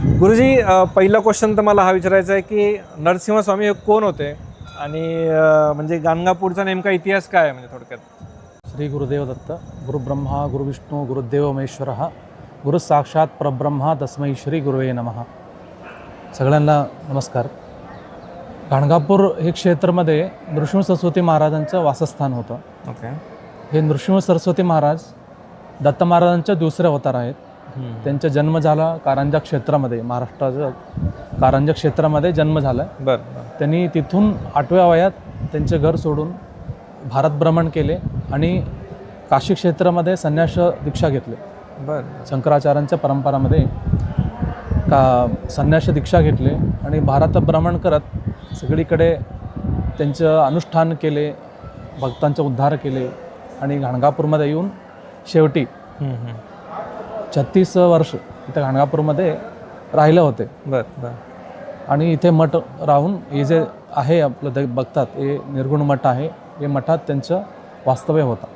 गुरुजी, पहिला क्वेश्चन तर मला हा विचारायचा आहे की नरसिंहस्वामी हे कोण होते आणि म्हणजे गाणगापूरचा नेमका इतिहास काय आहे म्हणजे थोडक्यात? श्री गुरुदेव दत्त. गुरुब्रह्मा गुरुविष्णू गुरुदेव महेश्वरः गुरु साक्षात परब्रह्मा तस्मै श्री गुरुवे नमः. सगळ्यांना नमस्कार. गाणगापूर हे क्षेत्रमध्ये नृसिंह सरस्वती महाराजांचं वासस्थान होतं. ओके. हे नृसिंह सरस्वती महाराज दत्त महाराजांच्या दुसरे अवतार आहेत. त्यांचा जन्म झाला कारंजा क्षेत्रामध्ये, महाराष्ट्राच्या कारंजा क्षेत्रामध्ये जन्म झाला. बरं. त्यांनी तिथून 8व्या वयात त्यांचे घर सोडून भारत भ्रमण केले आणि काशी क्षेत्रामध्ये संन्यास दीक्षा घेतले. बरं. शंकराचार्यांच्या परंपरामध्ये संन्यास दीक्षा घेतले आणि भारत भ्रमण करत सगळीकडे त्यांचं अनुष्ठान केले, भक्तांचा उद्धार केले आणि गाणगापूरमध्ये येऊन शेवटी 36 वर्ष इथे गाणगापूरमध्ये राहिले होते. बरं. आणि इथे मठ राहून हे जे आहे आपलं बघतात हे निर्गुण मठ आहे. हे मठात त्यांचं वास्तव्य होतं.